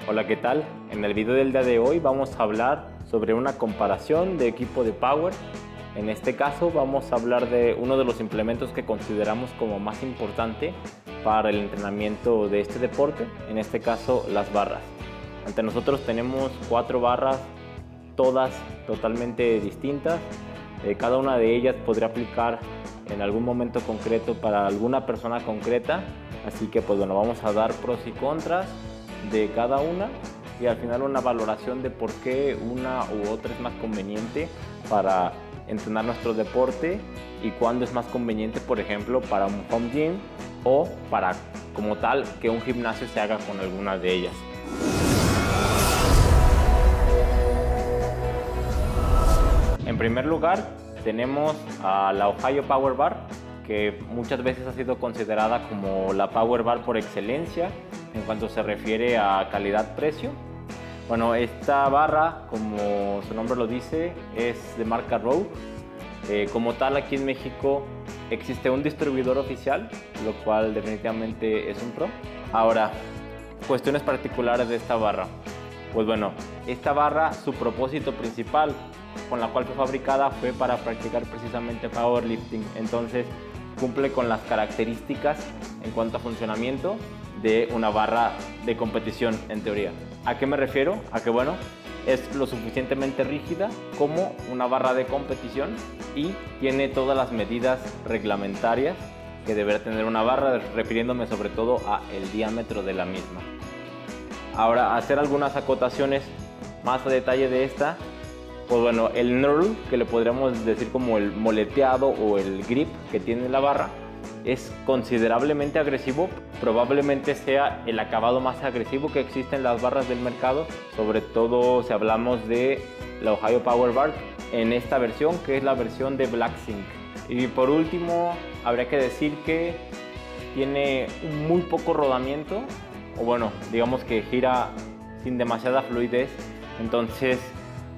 Hola, ¿qué tal? En el video del día de hoy vamos a hablar sobre una comparación de equipo de Power. En este caso vamos a hablar de uno de los implementos que consideramos como más importante para el entrenamiento de este deporte, en este caso las barras. Ante nosotros tenemos 4 barras, todas totalmente distintas. Cada una de ellas podría aplicar en algún momento concreto para alguna persona concreta. Así que pues bueno, vamos a dar pros y contras de cada una y al final una valoración de por qué una u otra es más conveniente para entrenar nuestro deporte y cuándo es más conveniente, por ejemplo, para un home gym o para como tal que un gimnasio se haga con alguna de ellas. En primer lugar tenemos a la Ohio Power Bar, que muchas veces ha sido considerada como la Power Bar por excelencia en cuanto se refiere a calidad-precio. Bueno, esta barra, como su nombre lo dice, es de marca Rogue. Como tal, aquí en México existe un distribuidor oficial, lo cual definitivamente es un pro. Ahora, cuestiones particulares de esta barra. Pues bueno, esta barra, su propósito principal con la cual fue fabricada fue para practicar precisamente powerlifting. Entonces, cumple con las características en cuanto a funcionamiento de una barra de competición en teoría. ¿A qué me refiero? A que bueno, es lo suficientemente rígida como una barra de competición y tiene todas las medidas reglamentarias que deberá tener una barra, refiriéndome sobre todo a el diámetro de la misma. Ahora, hacer algunas acotaciones más a detalle de esta. Pues bueno, el knurl, que le podríamos decir como el moleteado o el grip que tiene la barra, es considerablemente agresivo. Probablemente sea el acabado más agresivo que existe en las barras del mercado, sobre todo si hablamos de la Ohio Power Bar en esta versión, que es la versión de Black Zinc. Y por último, habría que decir que tiene muy poco rodamiento, o bueno, digamos que gira sin demasiada fluidez. Entonces,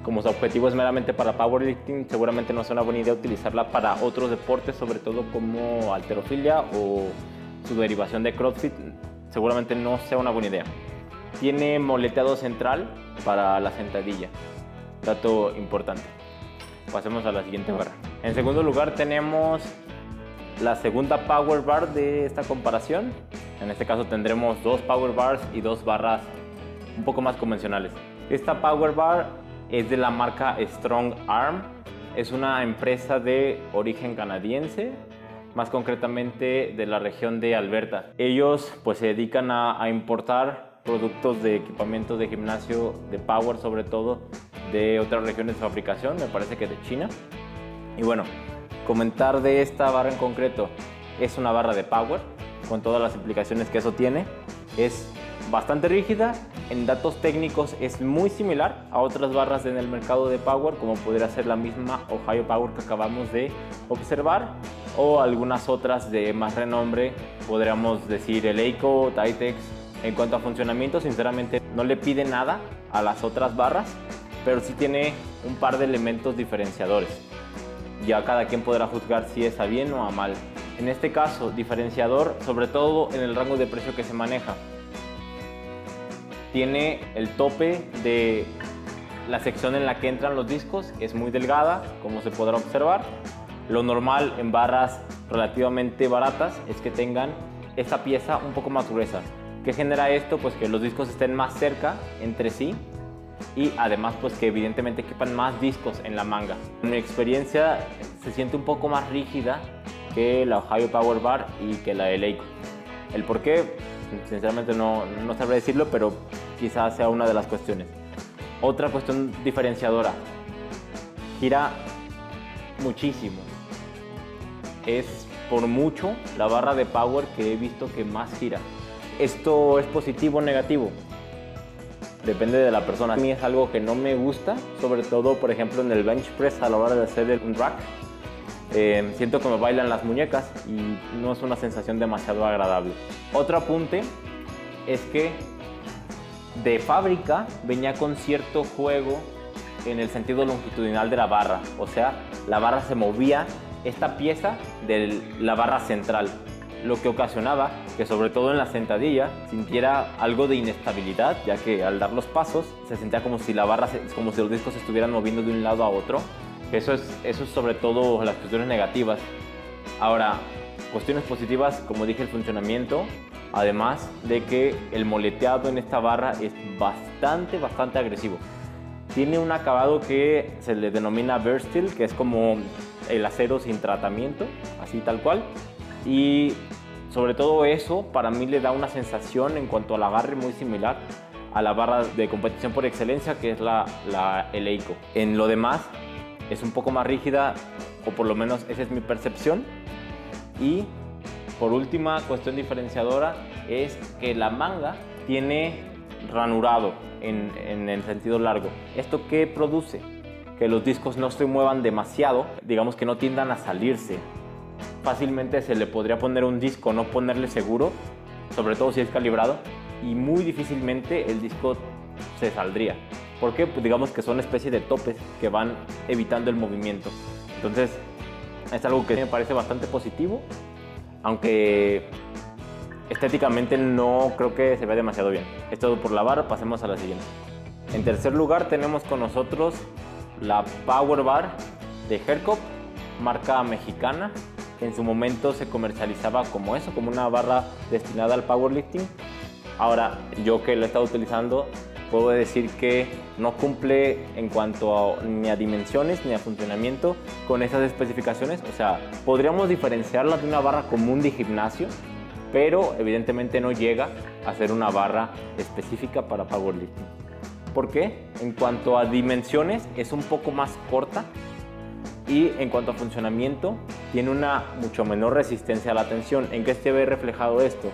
como su objetivo es meramente para powerlifting, seguramente no es una buena idea utilizarla para otros deportes, sobre todo como halterofilia o su derivación de CrossFit. Seguramente no sea una buena idea. Tiene moleteado central para la sentadilla, dato importante. Pasemos a la siguiente barra. En segundo lugar tenemos la segunda Power Bar de esta comparación. En este caso tendremos 2 Power Bars y 2 barras un poco más convencionales. Esta Power Bar es de la marca Strong Arm. Es una empresa de origen canadiense, más concretamente de la región de Alberta. Ellos pues se dedican a importar productos de equipamiento de gimnasio, de power sobre todo, de otras regiones de fabricación, me parece que de China. Y bueno, comentar de esta barra en concreto, es una barra de power, con todas las implicaciones que eso tiene. Es bastante rígida, en datos técnicos es muy similar a otras barras en el mercado de Power, como podría ser la misma Ohio Power que acabamos de observar, o algunas otras de más renombre, podríamos decir el Eleiko, Titex. En cuanto a funcionamiento, sinceramente no le pide nada a las otras barras, pero sí tiene un par de elementos diferenciadores. Ya cada quien podrá juzgar si es a bien o a mal. En este caso, diferenciador sobre todo en el rango de precio que se maneja. Tiene el tope de la sección en la que entran los discos, es muy delgada, como se podrá observar. Lo normal en barras relativamente baratas es que tengan esta pieza un poco más gruesa. ¿Qué genera esto? Pues que los discos estén más cerca entre sí y además pues que evidentemente quepan más discos en la manga. En mi experiencia se siente un poco más rígida que la Ohio Power Bar y que la Eleiko. ¿El por qué? Sinceramente no sabré decirlo, pero quizás sea una de las cuestiones. Otra cuestión diferenciadora, gira muchísimo. Es por mucho la barra de power que he visto que más gira. ¿Esto es positivo o negativo? Depende de la persona. A mí es algo que no me gusta, sobre todo por ejemplo en el bench press a la hora de hacer un rack. Siento que me bailan las muñecas y no es una sensación demasiado agradable. Otro apunte es que de fábrica venía con cierto juego en el sentido longitudinal de la barra, o sea, la barra se movía esta pieza de la barra central, lo que ocasionaba que sobre todo en la sentadilla sintiera algo de inestabilidad, ya que al dar los pasos se sentía como si como si los discos se estuvieran moviendo de un lado a otro. Eso es sobre todo las cuestiones negativas. Ahora, cuestiones positivas, como dije, el funcionamiento, además de que el moleteado en esta barra es bastante agresivo. Tiene un acabado que se le denomina bare steel, que es como el acero sin tratamiento, así tal cual. Y sobre todo eso, para mí le da una sensación en cuanto al agarre muy similar a la barra de competición por excelencia, que es la Eleiko. En lo demás, es un poco más rígida, o por lo menos esa es mi percepción. Y por última cuestión diferenciadora es que la manga tiene ranurado en el sentido largo. ¿Esto qué produce? Que los discos no se muevan demasiado, digamos que no tiendan a salirse. Fácilmente se le podría poner un disco, no ponerle seguro, sobre todo si es calibrado, y muy difícilmente el disco se saldría. ¿Por qué? Pues digamos que son especie de topes que van evitando el movimiento. Entonces es algo que me parece bastante positivo, aunque estéticamente no creo que se vea demasiado bien. Es todo por la barra, pasemos a la siguiente. En tercer lugar tenemos con nosotros la Power Bar de Hercop, marca mexicana, que en su momento se comercializaba como eso, como una barra destinada al powerlifting. Ahora, yo que la he estado utilizando, puedo decir que no cumple en cuanto ni a dimensiones ni a funcionamiento con esas especificaciones. O sea, podríamos diferenciarla de una barra común de gimnasio, pero evidentemente no llega a ser una barra específica para powerlifting. ¿Por qué? En cuanto a dimensiones es un poco más corta, y en cuanto a funcionamiento tiene una mucho menor resistencia a la tensión. ¿En qué se ve reflejado esto?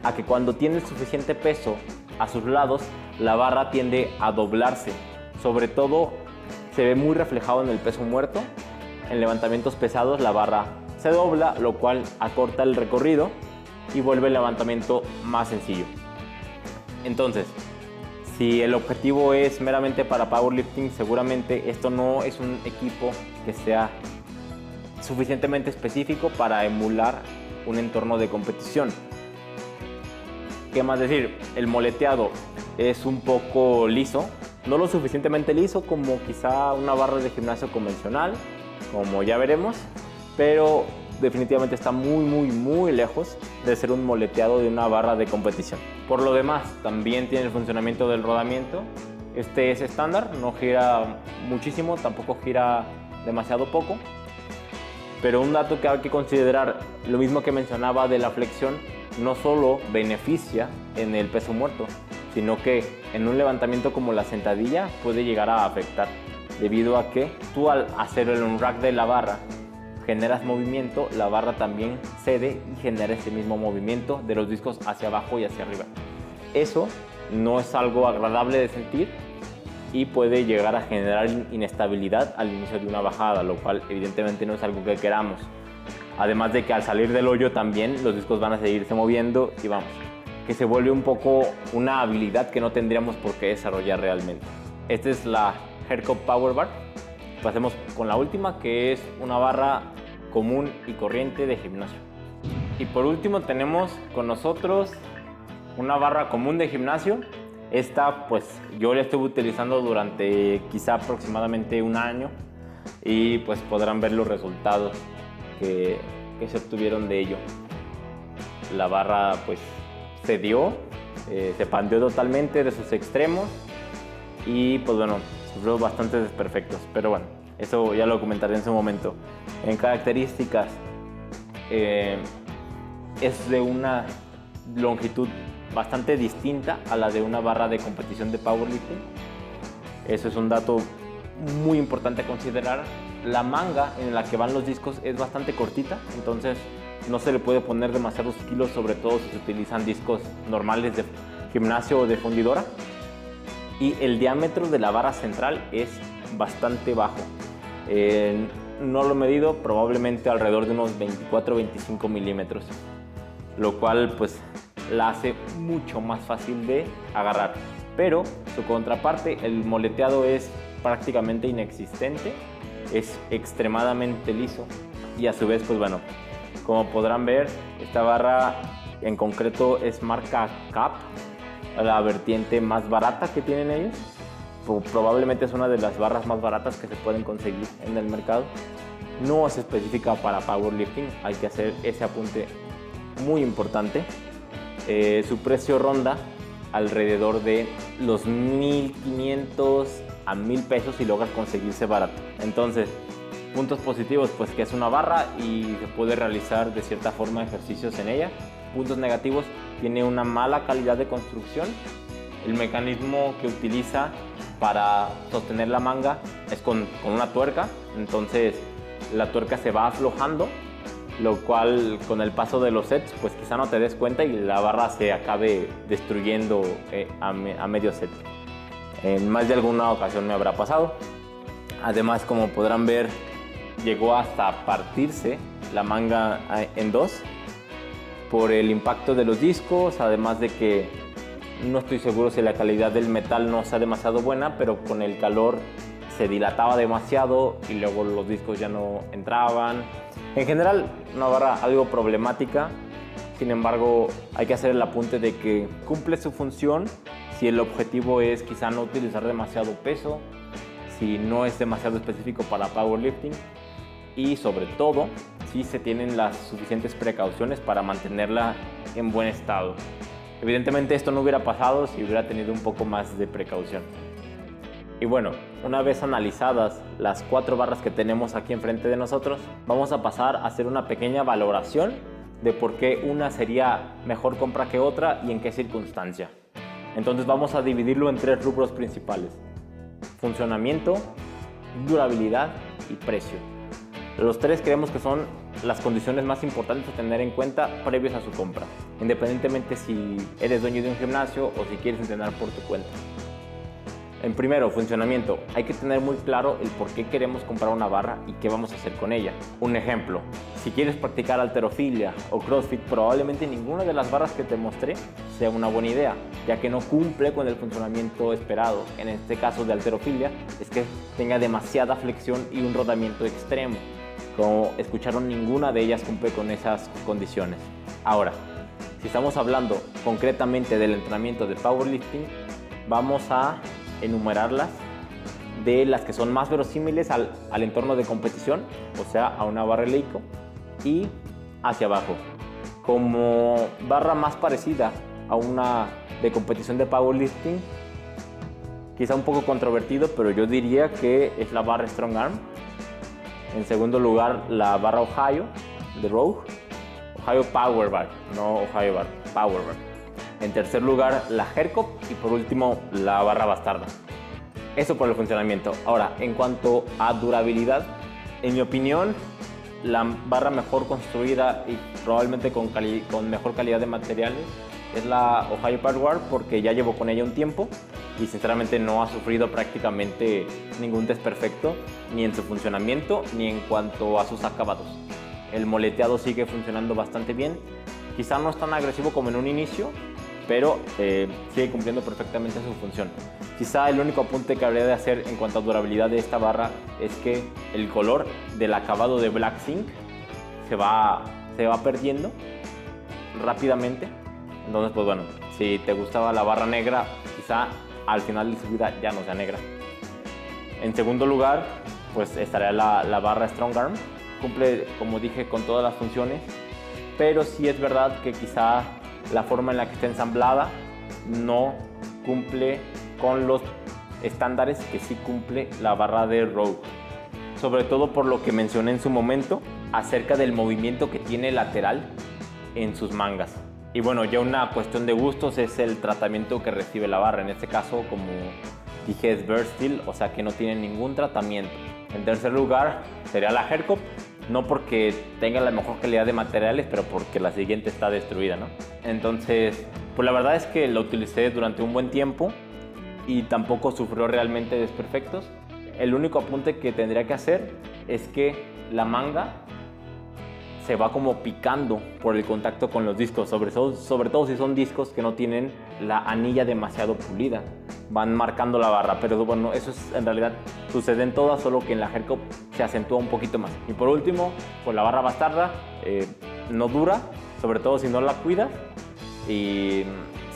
A que cuando tiene el suficiente peso a sus lados, la barra tiende a doblarse. Sobre todo se ve muy reflejado en el peso muerto. En levantamientos pesados la barra se dobla, lo cual acorta el recorrido y vuelve el levantamiento más sencillo. Entonces, si el objetivo es meramente para powerlifting, seguramente esto no es un equipo que sea suficientemente específico para emular un entorno de competición. ¿Qué más decir? El moleteado es un poco liso, no lo suficientemente liso como quizá una barra de gimnasio convencional, como ya veremos, pero definitivamente está muy lejos de ser un moleteado de una barra de competición. Por lo demás, también tiene el funcionamiento del rodamiento. Este es estándar, no gira muchísimo, tampoco gira demasiado poco. Pero un dato que hay que considerar, lo mismo que mencionaba de la flexión, no solo beneficia en el peso muerto, sino que en un levantamiento como la sentadilla puede llegar a afectar, debido a que tú al hacer el unrack de la barra generas movimiento, la barra también cede y genera ese mismo movimiento de los discos hacia abajo y hacia arriba. Eso no es algo agradable de sentir y puede llegar a generar inestabilidad al inicio de una bajada, lo cual evidentemente no es algo que queramos. Además de que al salir del hoyo también los discos van a seguirse moviendo y vamos, que se vuelve un poco una habilidad que no tendríamos por qué desarrollar realmente. Esta es la Hercop Power Bar. Pasemos con la última, que es una barra común y corriente de gimnasio. Y por último tenemos con nosotros una barra común de gimnasio. Esta pues yo la estuve utilizando durante quizá aproximadamente un año y pues podrán ver los resultados que se obtuvieron de ello. La barra pues cedió, se pandeó totalmente de sus extremos y pues bueno, sufrió bastantes desperfectos, pero bueno, eso ya lo comentaré en su momento. En características, es de una longitud bastante distinta a la de una barra de competición de powerlifting. Eso es un dato muy importante a considerar. La manga en la que van los discos es bastante cortita, entonces no se le puede poner demasiados kilos, sobre todo si se utilizan discos normales de gimnasio o de fundidora. Y el diámetro de la barra central es bastante bajo. No lo he medido, probablemente alrededor de unos 24-25 milímetros, lo cual pues la hace mucho más fácil de agarrar. Pero su contraparte, el moleteado, es prácticamente inexistente, es extremadamente liso y a su vez pues bueno, como podrán ver, esta barra en concreto es marca Cap, la vertiente más barata que tienen ellos. Probablemente es una de las barras más baratas que se pueden conseguir en el mercado. No es específica para powerlifting, hay que hacer ese apunte muy importante. Su precio ronda alrededor de los 1,500 a 1,000 pesos si logras conseguirse barato. Entonces, puntos positivos, pues que es una barra y se puede realizar de cierta forma ejercicios en ella. Puntos negativos, tiene una mala calidad de construcción. El mecanismo que utiliza para sostener la manga es con una tuerca, entonces la tuerca se va aflojando, lo cual con el paso de los sets pues quizá no te des cuenta y la barra se acabe destruyendo a medio set. En más de alguna ocasión me habrá pasado. Además, como podrán ver, llegó hasta partirse la manga en dos por el impacto de los discos, además de que no estoy seguro si la calidad del metal no sea demasiado buena, pero con el calor se dilataba demasiado y luego los discos ya no entraban. En general, una barra algo problemática. Sin embargo, hay que hacer el apunte de que cumple su función si el objetivo es quizá no utilizar demasiado peso, si no es demasiado específico para powerlifting y sobre todo si se tienen las suficientes precauciones para mantenerla en buen estado. Evidentemente esto no hubiera pasado si hubiera tenido un poco más de precaución. Y bueno, una vez analizadas las 4 barras que tenemos aquí enfrente de nosotros, vamos a pasar a hacer una pequeña valoración de por qué una sería mejor compra que otra y en qué circunstancia. Entonces vamos a dividirlo en 3 rubros principales: funcionamiento, durabilidad y precio. Los 3 creemos que son las condiciones más importantes a tener en cuenta previos a su compra, independientemente si eres dueño de un gimnasio o si quieres entrenar por tu cuenta. En primero, funcionamiento. Hay que tener muy claro el por qué queremos comprar una barra y qué vamos a hacer con ella. Un ejemplo, si quieres practicar halterofilia o CrossFit, probablemente ninguna de las barras que te mostré sea una buena idea, ya que no cumple con el funcionamiento esperado. En este caso de halterofilia, es que tenga demasiada flexión y un rodamiento extremo. Como escucharon, ninguna de ellas cumple con esas condiciones. Ahora, si estamos hablando concretamente del entrenamiento de powerlifting, vamos a enumerarlas de las que son más verosímiles al entorno de competición, o sea, a una barra Eleiko y hacia abajo. Como barra más parecida a una de competición de powerlifting, quizá un poco controvertido, pero yo diría que es la barra Strong Arm. En segundo lugar, la barra Ohio de Rogue, Ohio Power Bar, no Ohio Bar, Power Bar. En tercer lugar, la Hercop y por último, la barra Bastarda. Eso por el funcionamiento. Ahora, en cuanto a durabilidad, en mi opinión, la barra mejor construida y probablemente con mejor calidad de materiales es la Ohio Power Bar, porque ya llevo con ella un tiempo y sinceramente no ha sufrido prácticamente ningún desperfecto, ni en su funcionamiento ni en cuanto a sus acabados. El moleteado sigue funcionando bastante bien, quizá no es tan agresivo como en un inicio, pero sigue cumpliendo perfectamente su función. Quizá el único apunte que habría de hacer en cuanto a durabilidad de esta barra es que el color del acabado de Black Zinc se va perdiendo rápidamente. Entonces, pues bueno, si te gustaba la barra negra, quizá al final de su vida ya no sea negra. En segundo lugar, pues estaría la barra Strong Arm. Cumple, como dije, con todas las funciones, pero sí es verdad que quizá la forma en la que está ensamblada no cumple con los estándares que sí cumple la barra de Rogue. Sobre todo por lo que mencioné en su momento acerca del movimiento que tiene lateral en sus mangas. Y bueno, ya una cuestión de gustos es el tratamiento que recibe la barra. En este caso, como dije, es Versteel, o sea que no tiene ningún tratamiento. En tercer lugar sería la Hercop, no porque tenga la mejor calidad de materiales, pero porque la siguiente está destruida, ¿no? Entonces, pues la verdad es que la utilicé durante un buen tiempo y tampoco sufrió realmente desperfectos. El único apunte que tendría que hacer es que la manga se va como picando por el contacto con los discos, sobre todo si son discos que no tienen la anilla demasiado pulida, van marcando la barra, pero bueno, eso es, en realidad sucede en todas, solo que en la Hercop se acentúa un poquito más. Y por último, pues la barra Bastarda no dura, sobre todo si no la cuidas, y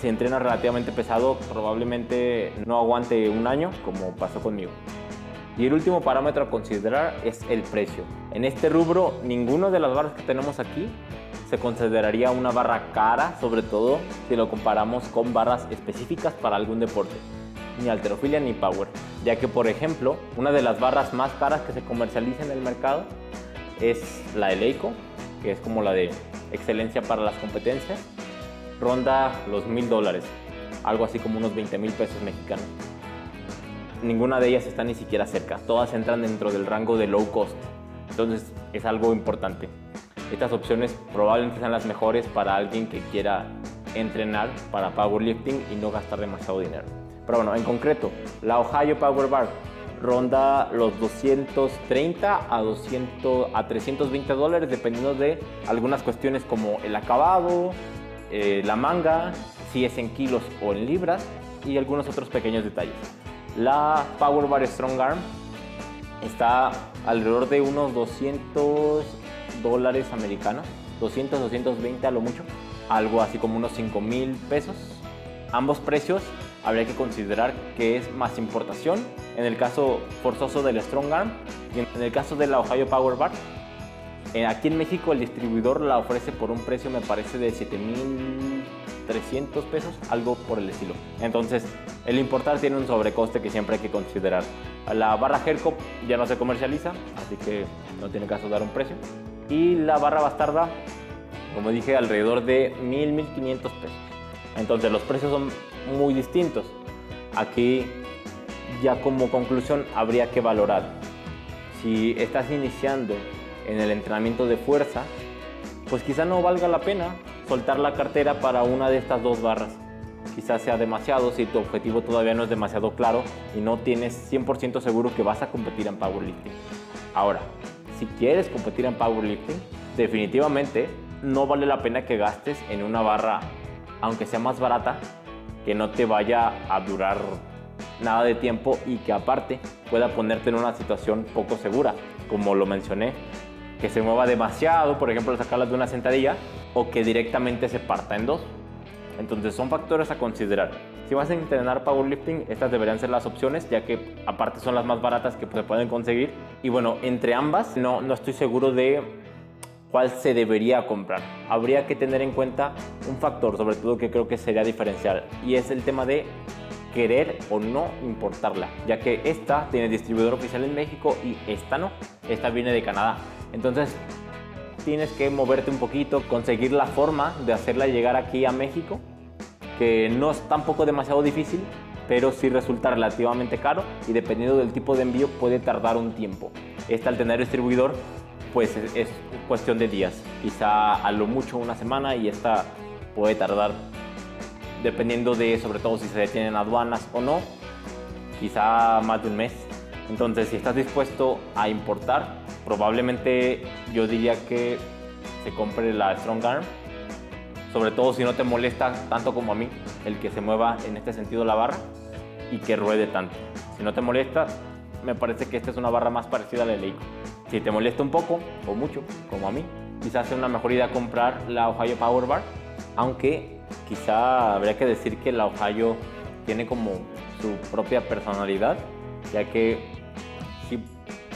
si entrenas relativamente pesado, probablemente no aguante un año, como pasó conmigo. Y el último parámetro a considerar es el precio. En este rubro, ninguna de las barras que tenemos aquí se consideraría una barra cara, sobre todo si lo comparamos con barras específicas para algún deporte, ni halterofilia ni power, ya que, por ejemplo, una de las barras más caras que se comercializa en el mercado es la Eleiko, que es como la de excelencia para las competencias, ronda los $1000, algo así como unos 20,000 pesos mexicanos. Ninguna de ellas está ni siquiera cerca, todas entran dentro del rango de low cost, entonces es algo importante. Estas opciones probablemente sean las mejores para alguien que quiera entrenar para powerlifting y no gastar demasiado dinero. Pero bueno, en concreto, la Ohio Power Bar ronda los 230 a 320 dólares, dependiendo de algunas cuestiones como el acabado, la manga, si es en kilos o en libras, y algunos otros pequeños detalles. La Power Bar Strong Arm está alrededor de unos 200 dólares americanos, 200, 220 a lo mucho, algo así como unos 5,000 pesos. Ambos precios habría que considerar que es más importación en el caso forzoso del Strong Arm, y en el caso de la Ohio Power Bar, aquí en México el distribuidor la ofrece por un precio, me parece, de 7,300 pesos, algo por el estilo. Entonces el importar tiene un sobrecoste que siempre hay que considerar. La barra Hercop ya no se comercializa, así que no tiene caso dar un precio. Y la barra Bastarda, como dije, alrededor de 1,500 pesos. Entonces los precios son muy distintos. Aquí ya como conclusión habría que valorar si estás iniciando en el entrenamiento de fuerza, pues quizá no valga la pena soltar la cartera para una de estas dos barras. Quizás sea demasiado si tu objetivo todavía no es demasiado claro y no tienes 100% seguro que vas a competir en powerlifting. Ahora, si quieres competir en powerlifting, definitivamente no vale la pena que gastes en una barra, aunque sea más barata, que no te vaya a durar nada de tiempo y que aparte pueda ponerte en una situación poco segura, como lo mencioné, que se mueva demasiado, por ejemplo, sacarla de una sentadilla, o que directamente se parta en dos. Entonces son factores a considerar. Si vas a entrenar powerlifting, estas deberían ser las opciones, ya que aparte son las más baratas que se pueden conseguir. Y bueno, entre ambas no estoy seguro de cuál se debería comprar. Habría que tener en cuenta un factor, sobre todo, que creo que sería diferencial, y es el tema de querer o no importarla, ya que esta tiene distribuidor oficial en México y esta no, esta viene de Canadá. Entonces tienes que moverte un poquito, conseguir la forma de hacerla llegar aquí a México, que no es tampoco demasiado difícil, pero sí resulta relativamente caro y dependiendo del tipo de envío puede tardar un tiempo. Esta, al tener distribuidor, pues es cuestión de días, quizá a lo mucho una semana, y esta puede tardar, dependiendo de, sobre todo, si se detienen aduanas o no, quizá más de un mes. Entonces, si estás dispuesto a importar, probablemente yo diría que se compre la Strong Arm, sobre todo si no te molesta tanto como a mí el que se mueva en este sentido la barra y que ruede tanto. Si no te molesta, me parece que esta es una barra más parecida a la Eleiko. Si te molesta un poco o mucho, como a mí, quizás sea una mejor idea comprar la Ohio Power Bar, aunque quizá habría que decir que la Ohio tiene como su propia personalidad, ya que sí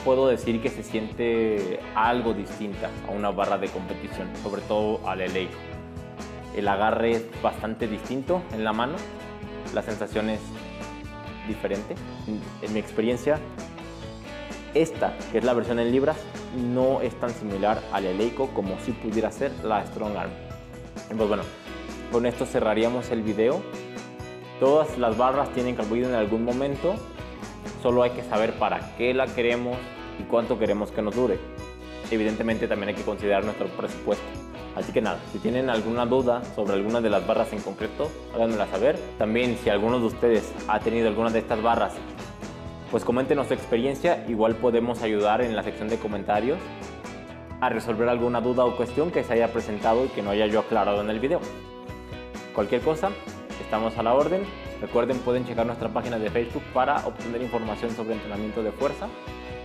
puedo decir que se siente algo distinta a una barra de competición, sobre todo a la Eleiko. El agarre es bastante distinto en la mano, la sensación es diferente. En mi experiencia, esta, que es la versión en libras, no es tan similar a la Eleiko como si pudiera ser la Strong Arm. Pues bueno, con esto cerraríamos el video. Todas las barras tienen carbohidrato en algún momento, solo hay que saber para qué la queremos y cuánto queremos que nos dure. Evidentemente también hay que considerar nuestro presupuesto. Así que nada, si tienen alguna duda sobre alguna de las barras en concreto, háganmela saber. También, si alguno de ustedes ha tenido alguna de estas barras, pues coméntenos su experiencia. Igual podemos ayudar en la sección de comentarios a resolver alguna duda o cuestión que se haya presentado y que no haya yo aclarado en el video. Cualquier cosa, estamos a la orden. Recuerden, pueden checar nuestra página de Facebook para obtener información sobre entrenamiento de fuerza,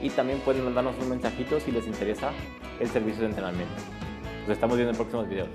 y también pueden mandarnos un mensajito si les interesa el servicio de entrenamiento. Nos estamos viendo en próximos videos.